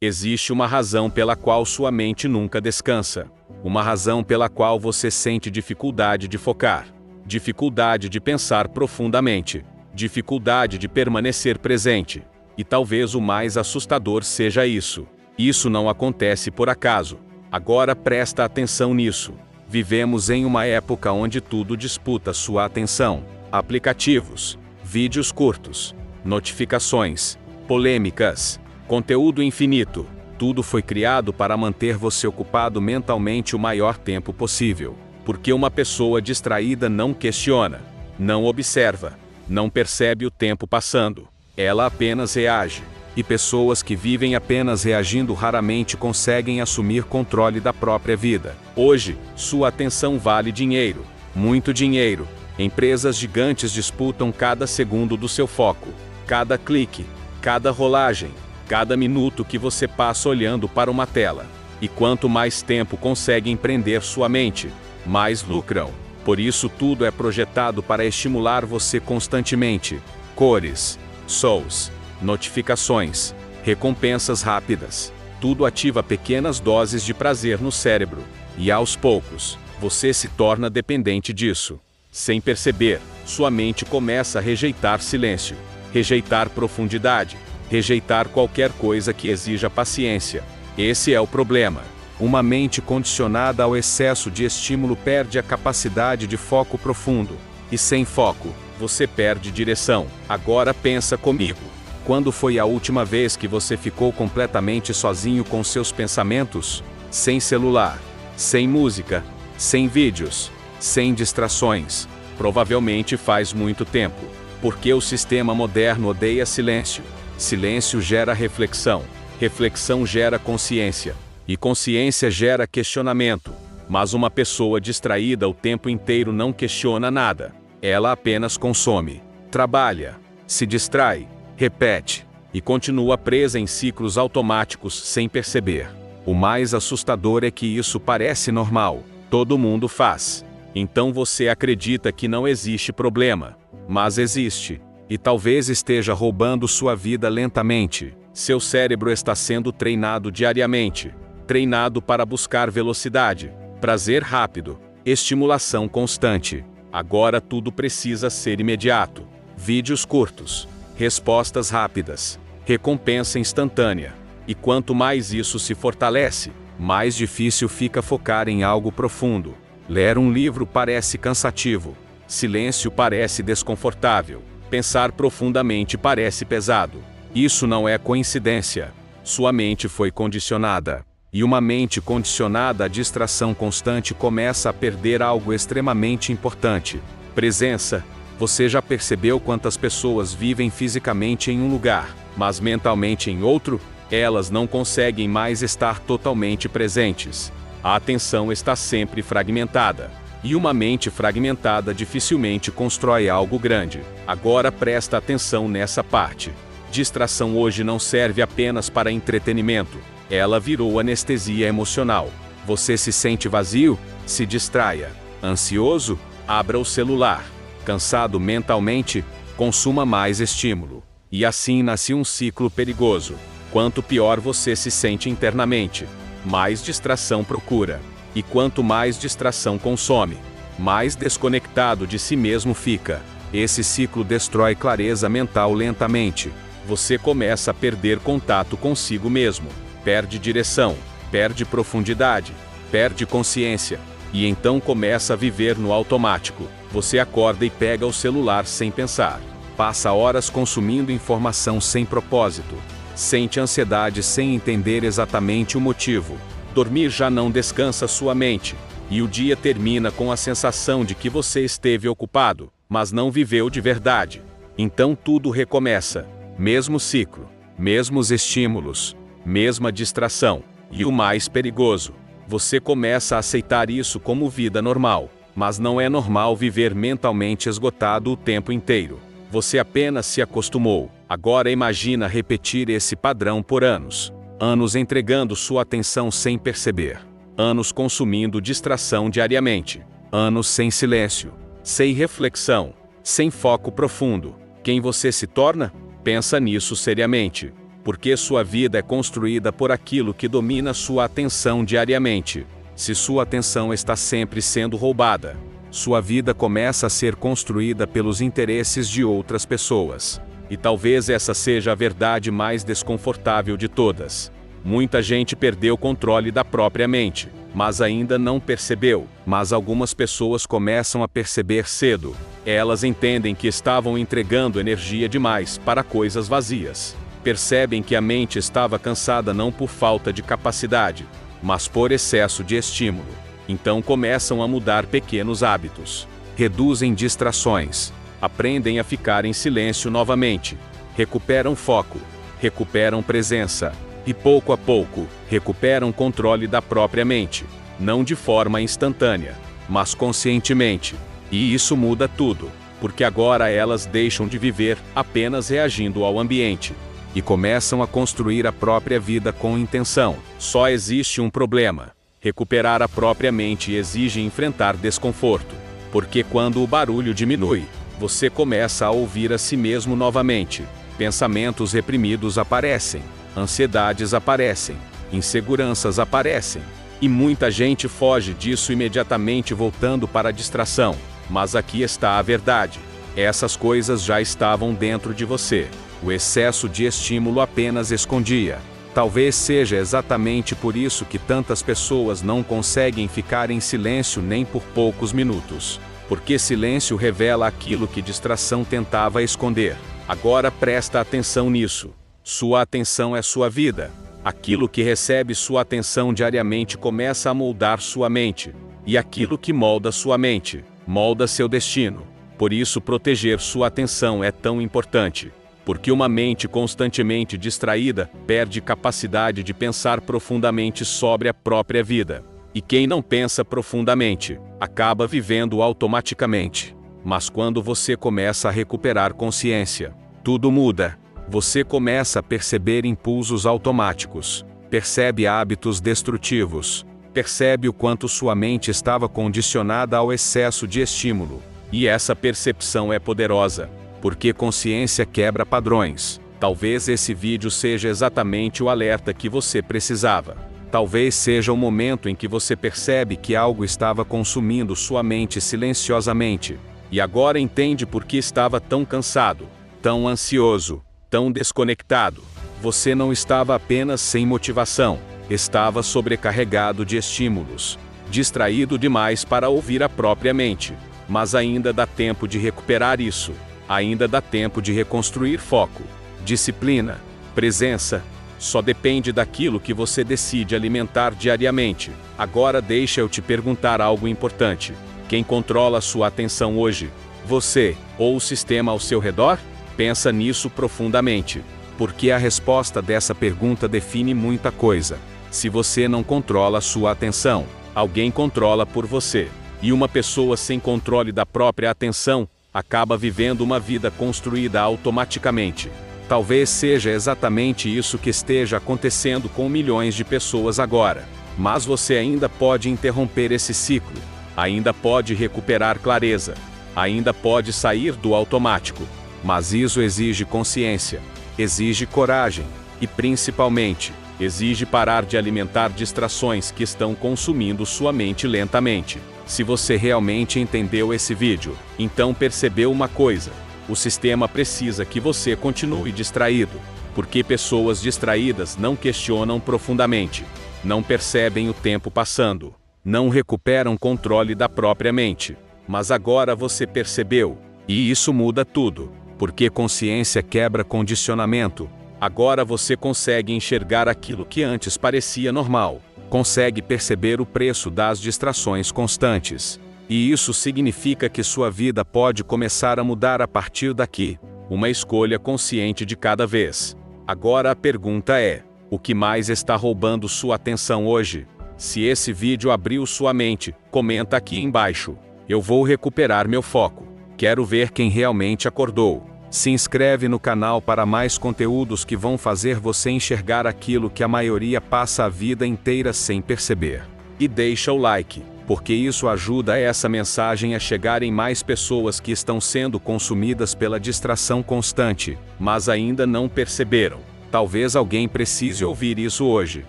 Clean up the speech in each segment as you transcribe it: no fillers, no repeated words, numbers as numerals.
Existe uma razão pela qual sua mente nunca descansa. Uma razão pela qual você sente dificuldade de focar, dificuldade de pensar profundamente, dificuldade de permanecer presente. E talvez o mais assustador seja isso. Isso não acontece por acaso. Agora presta atenção nisso. Vivemos em uma época onde tudo disputa sua atenção. Aplicativos, vídeos curtos, notificações, polêmicas, conteúdo infinito. Tudo foi criado para manter você ocupado mentalmente o maior tempo possível. Porque uma pessoa distraída não questiona, não observa, não percebe o tempo passando. Ela apenas reage. E pessoas que vivem apenas reagindo raramente conseguem assumir controle da própria vida. Hoje, sua atenção vale dinheiro, muito dinheiro. Empresas gigantes disputam cada segundo do seu foco, cada clique, cada rolagem, cada minuto que você passa olhando para uma tela. E quanto mais tempo conseguem prender sua mente, mais lucram. Por isso tudo é projetado para estimular você constantemente. Cores, sons, notificações, recompensas rápidas. Tudo ativa pequenas doses de prazer no cérebro. E aos poucos, você se torna dependente disso. Sem perceber, sua mente começa a rejeitar silêncio, rejeitar profundidade, rejeitar qualquer coisa que exija paciência. Esse é o problema. Uma mente condicionada ao excesso de estímulo perde a capacidade de foco profundo. E sem foco, você perde direção. Agora pensa comigo. Quando foi a última vez que você ficou completamente sozinho com seus pensamentos? Sem celular, sem música, sem vídeos, sem distrações. Provavelmente faz muito tempo. Porque o sistema moderno odeia silêncio. Silêncio gera reflexão. Reflexão gera consciência. E consciência gera questionamento. Mas uma pessoa distraída o tempo inteiro não questiona nada. Ela apenas consome, trabalha, se distrai, repete, e continua presa em ciclos automáticos sem perceber. O mais assustador é que isso parece normal. Todo mundo faz. Então você acredita que não existe problema. Mas existe. E talvez esteja roubando sua vida lentamente. Seu cérebro está sendo treinado diariamente. Treinado para buscar velocidade, prazer rápido, estimulação constante. Agora tudo precisa ser imediato. Vídeos curtos, respostas rápidas, recompensa instantânea. E quanto mais isso se fortalece, mais difícil fica focar em algo profundo. Ler um livro parece cansativo. Silêncio parece desconfortável. Pensar profundamente parece pesado. Isso não é coincidência. Sua mente foi condicionada. E uma mente condicionada à distração constante começa a perder algo extremamente importante. Presença. Você já percebeu quantas pessoas vivem fisicamente em um lugar, mas mentalmente em outro? Elas não conseguem mais estar totalmente presentes. A atenção está sempre fragmentada. E uma mente fragmentada dificilmente constrói algo grande. Agora presta atenção nessa parte. Distração hoje não serve apenas para entretenimento. Ela virou anestesia emocional. Você se sente vazio? Se distraia. Ansioso? Abra o celular. Cansado mentalmente? Consuma mais estímulo. E assim nasce um ciclo perigoso. Quanto pior você se sente internamente, mais distração procura. E quanto mais distração consome, mais desconectado de si mesmo fica. Esse ciclo destrói clareza mental lentamente. Você começa a perder contato consigo mesmo. Perde direção, perde profundidade, perde consciência. E então começa a viver no automático. Você acorda e pega o celular sem pensar. Passa horas consumindo informação sem propósito. Sente ansiedade sem entender exatamente o motivo. Dormir já não descansa sua mente. E o dia termina com a sensação de que você esteve ocupado, mas não viveu de verdade. Então tudo recomeça. Mesmo ciclo, mesmos estímulos, mesma distração. E o mais perigoso, você começa a aceitar isso como vida normal. Mas não é normal viver mentalmente esgotado o tempo inteiro. Você apenas se acostumou. Agora imagina repetir esse padrão por anos. Anos entregando sua atenção sem perceber. Anos consumindo distração diariamente. Anos sem silêncio, sem reflexão, sem foco profundo. Quem você se torna? Pensa nisso seriamente. Porque sua vida é construída por aquilo que domina sua atenção diariamente. Se sua atenção está sempre sendo roubada, sua vida começa a ser construída pelos interesses de outras pessoas. E talvez essa seja a verdade mais desconfortável de todas. Muita gente perdeu o controle da própria mente, mas ainda não percebeu. Mas algumas pessoas começam a perceber cedo. Elas entendem que estavam entregando energia demais para coisas vazias. Percebem que a mente estava cansada não por falta de capacidade, mas por excesso de estímulo. Então começam a mudar pequenos hábitos. Reduzem distrações. Aprendem a ficar em silêncio novamente. Recuperam foco. Recuperam presença. E pouco a pouco, recuperam controle da própria mente. Não de forma instantânea, mas conscientemente. E isso muda tudo, porque agora elas deixam de viver apenas reagindo ao ambiente. E começam a construir a própria vida com intenção. Só existe um problema. Recuperar a própria mente exige enfrentar desconforto. Porque quando o barulho diminui, você começa a ouvir a si mesmo novamente. Pensamentos reprimidos aparecem. Ansiedades aparecem. Inseguranças aparecem. E muita gente foge disso imediatamente voltando para a distração. Mas aqui está a verdade. Essas coisas já estavam dentro de você. O excesso de estímulo apenas escondia. Talvez seja exatamente por isso que tantas pessoas não conseguem ficar em silêncio nem por poucos minutos. Porque silêncio revela aquilo que distração tentava esconder. Agora presta atenção nisso. Sua atenção é sua vida. Aquilo que recebe sua atenção diariamente começa a moldar sua mente. E aquilo que molda sua mente, molda seu destino. Por isso proteger sua atenção é tão importante. Porque uma mente constantemente distraída perde capacidade de pensar profundamente sobre a própria vida. E quem não pensa profundamente, acaba vivendo automaticamente. Mas quando você começa a recuperar consciência, tudo muda. Você começa a perceber impulsos automáticos, percebe hábitos destrutivos, percebe o quanto sua mente estava condicionada ao excesso de estímulo. E essa percepção é poderosa, porque consciência quebra padrões. Talvez esse vídeo seja exatamente o alerta que você precisava. Talvez seja o momento em que você percebe que algo estava consumindo sua mente silenciosamente. E agora entende por que estava tão cansado, tão ansioso, tão desconectado. Você não estava apenas sem motivação, estava sobrecarregado de estímulos, distraído demais para ouvir a própria mente. Mas ainda dá tempo de recuperar isso. Ainda dá tempo de reconstruir foco, disciplina, presença. Só depende daquilo que você decide alimentar diariamente. Agora deixa eu te perguntar algo importante. Quem controla sua atenção hoje? Você ou o sistema ao seu redor? Pensa nisso profundamente. Porque a resposta dessa pergunta define muita coisa. Se você não controla sua atenção, alguém controla por você. E uma pessoa sem controle da própria atenção acaba vivendo uma vida construída automaticamente. Talvez seja exatamente isso que esteja acontecendo com milhões de pessoas agora. Mas você ainda pode interromper esse ciclo. Ainda pode recuperar clareza. Ainda pode sair do automático. Mas isso exige consciência, exige coragem e, principalmente, exige parar de alimentar distrações que estão consumindo sua mente lentamente. Se você realmente entendeu esse vídeo, então percebeu uma coisa: o sistema precisa que você continue distraído, porque pessoas distraídas não questionam profundamente, não percebem o tempo passando, não recuperam controle da própria mente. Mas agora você percebeu, e isso muda tudo, porque consciência quebra condicionamento. Agora você consegue enxergar aquilo que antes parecia normal. Consegue perceber o preço das distrações constantes. E isso significa que sua vida pode começar a mudar a partir daqui. Uma escolha consciente de cada vez. Agora a pergunta é: o que mais está roubando sua atenção hoje? Se esse vídeo abriu sua mente, comenta aqui embaixo. Eu vou recuperar meu foco. Quero ver quem realmente acordou. Se inscreve no canal para mais conteúdos que vão fazer você enxergar aquilo que a maioria passa a vida inteira sem perceber. E deixa o like, porque isso ajuda essa mensagem a chegar em mais pessoas que estão sendo consumidas pela distração constante, mas ainda não perceberam. Talvez alguém precise ouvir isso hoje.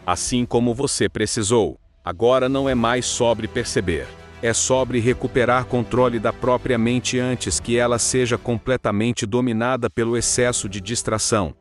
Assim como você precisou. Agora não é mais sobre perceber. É sobre recuperar controle da própria mente antes que ela seja completamente dominada pelo excesso de distração.